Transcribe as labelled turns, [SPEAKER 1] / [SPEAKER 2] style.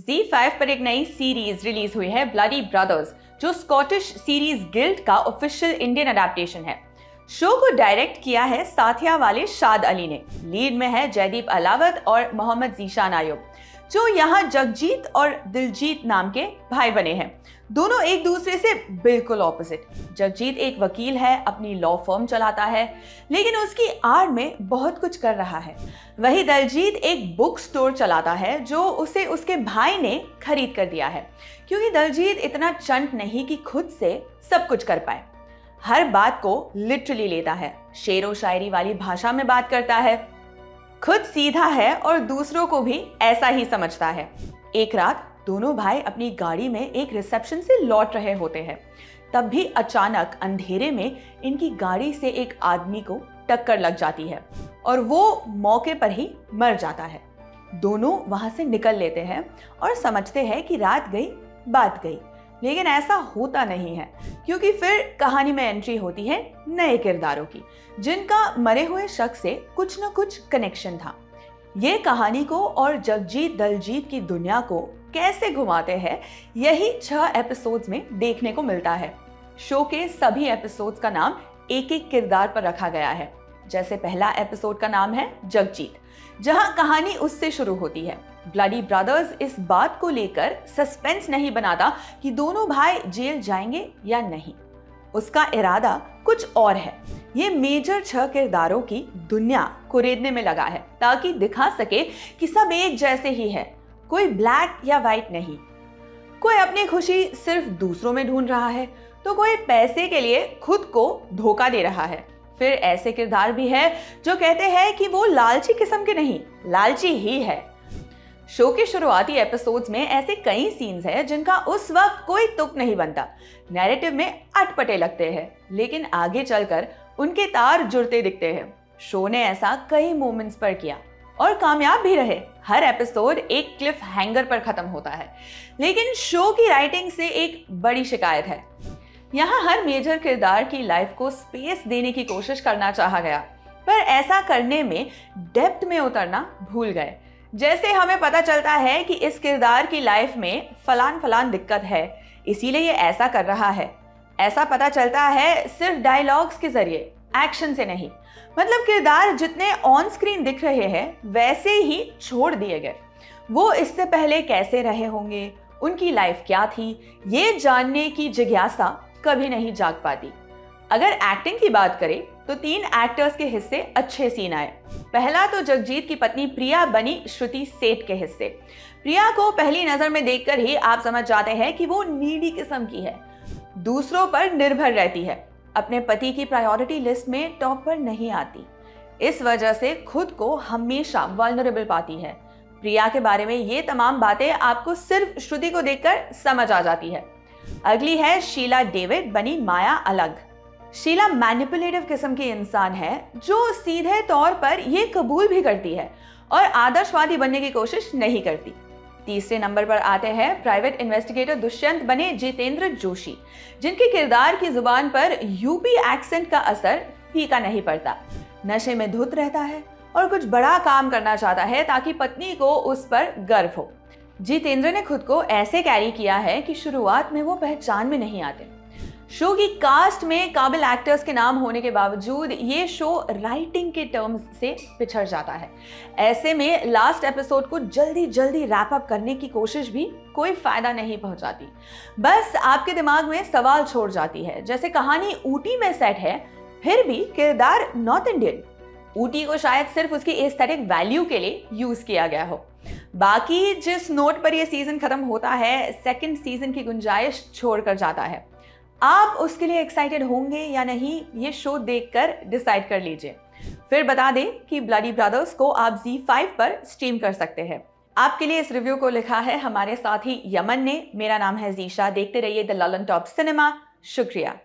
[SPEAKER 1] Z5 पर एक नई सीरीज रिलीज हुई है, ब्लडी ब्रदर्स, जो स्कॉटिश सीरीज गिल्ड का ऑफिशियल इंडियन अडेप्टेशन है। शो को डायरेक्ट किया है साथिया वाले शाद अली ने। लीड में है जयदीप अलावत और मोहम्मद जीशान आयुब, जो यहाँ जगजीत और दिलजीत नाम के भाई बने हैं। दोनों एक दूसरे से बिल्कुल ऑपोजिट। जगजीत एक वकील है, अपनी लॉ फर्म चलाता है, लेकिन उसकी आड़ में बहुत कुछ कर रहा है। वही दिलजीत एक बुक स्टोर चलाता है, जो उसे उसके भाई ने खरीद कर दिया है, क्योंकि दिलजीत इतना चंट नहीं कि खुद से सब कुछ कर पाए। हर बात को लिटरली लेता है, शेरो शायरी वाली भाषा में बात करता है, खुद सीधा है और दूसरों को भी ऐसा ही समझता है। एक रात दोनों भाई अपनी गाड़ी में एक रिसेप्शन से लौट रहे होते हैं, तब भी अचानक अंधेरे में इनकी गाड़ी से एक आदमी को टक्कर लग जाती है और वो मौके पर ही मर जाता है। दोनों वहां से निकल लेते हैं और समझते हैं कि रात गई बात गई, लेकिन ऐसा होता नहीं है, क्योंकि फिर कहानी में एंट्री होती है नए किरदारों की, जिनका मरे हुए शख्स से कुछ न कुछ कनेक्शन था। ये कहानी को और जगजीत दलजीत की दुनिया को कैसे घुमाते हैं, यही 6 एपिसोड्स में देखने को मिलता है। शो के सभी एपिसोड्स का नाम एक एक किरदार पर रखा गया है। जैसे पहला एपिसोड का नाम है जगजीत, जहां कहानी उससे शुरू होती है। ब्लडी ब्रदर्स इस बात को लेकर सस्पेंस नहीं बनाता कि दोनों भाई जेल जाएंगे या नहीं। उसका इरादा कुछ और है। ये मेजर 6 किरदारों की दुनिया कुरेदने में लगा है, ताकि दिखा सके कि सब एक जैसे ही है, कोई ब्लैक या व्हाइट नहीं। कोई अपनी खुशी सिर्फ दूसरों में ढूंढ रहा है, तो कोई पैसे के लिए खुद को धोखा दे रहा है। फिर ऐसे किरदार भी है जो कहते हैं कि वो लालची किस्म के नहीं, लालची ही है। शो के शुरुआती एपिसोड्स में ऐसे कई सीन्स हैं जिनका उस वक्त कोई तुक नहीं बनता, नैरेटिव में अटपटे लगते हैं, लेकिन आगे चलकर उनके तार जुड़ते दिखते हैं। शो ने ऐसा कई मोमेंट्स पर किया और कामयाब भी रहे। हर एपिसोड एक क्लिफ हैंगर पर खत्म होता है, लेकिन शो की राइटिंग से एक बड़ी शिकायत है। यहाँ हर मेजर किरदार की लाइफ को स्पेस देने की कोशिश करना चाहा गया, पर ऐसा करने में डेप्थ में उतरना भूल गए। जैसे हमें पता चलता है कि इस किरदार की लाइफ में फलान दिक्कत है, इसीलिए ये ऐसा कर रहा है, ऐसा पता चलता है सिर्फ डायलॉग्स के जरिए, एक्शन से नहीं। मतलब किरदार जितने ऑन स्क्रीन दिख रहे हैं वैसे ही छोड़ दिए गए। वो इससे पहले कैसे रहे होंगे, उनकी लाइफ क्या थी, ये जानने की जिज्ञासा कभी नहीं जाग पाती। अगर एक्टिंग की बात करें तो 3 एक्टर्स के हिस्से अच्छे सीन आए। पहला तो जगजीत की पत्नी प्रिया बनी श्रुति सेठ के हिस्से। प्रिया को पहली नजर में देखकर ही आप समझ जाते हैं कि वो नीडी किस्म की है, दूसरों पर निर्भर रहती है, अपने पति की प्रायोरिटी लिस्ट में टॉप पर नहीं आती। इस वजह से खुद को हमेशा वल्नरेबल पाती है। प्रिया के बारे में ये तमाम बातें आपको सिर्फ श्रुति को देखकर समझ आ जाती है। अगली है शीला डेविड बनी माया अलग। शीला मैनिपुलेटिव किस्म की इंसान है, जो सीधे तौर पर ये कबूल भी करती है और आदर्शवादी बनने की कोशिश नहीं करती। तीसरे नंबर पर आते हैं प्राइवेट इन्वेस्टिगेटर दुष्यंत बने जितेंद्र जोशी, जिनके किरदार की जुबान पर यूपी एक्सेंट का असर फीका नहीं पड़ता। नशे में धुत रहता है और कुछ बड़ा काम करना चाहता है ताकि पत्नी को उस पर गर्व हो। जितेंद्र ने खुद को ऐसे कैरी किया है कि शुरुआत में वो पहचान में नहीं आते। शो की कास्ट में काबिल एक्टर्स के नाम होने के बावजूद ये शो राइटिंग के टर्म्स से पिछड़ जाता है। ऐसे में लास्ट एपिसोड को जल्दी रैप अप करने की कोशिश भी कोई फायदा नहीं पहुंचाती, बस आपके दिमाग में सवाल छोड़ जाती है। जैसे कहानी ऊटी में सेट है, फिर भी किरदार नॉर्थ इंडियन। ऊटी को शायद सिर्फ उसकी एस्थेटिक वैल्यू के लिए यूज किया गया हो। बाकी जिस नोट पर यह सीजन खत्म होता है, सेकंड सीजन की गुंजाइश छोड़कर जाता है। आप उसके लिए एक्साइटेड होंगे या नहीं, ये शो देखकर डिसाइड कर लीजिए। फिर बता दें कि ब्लडी ब्रदर्स को आप Z5 पर स्ट्रीम कर सकते हैं। आपके लिए इस रिव्यू को लिखा है हमारे साथी यमन ने। मेरा नाम है जीशा। देखते रहिए द ललन टॉप सिनेमा। शुक्रिया।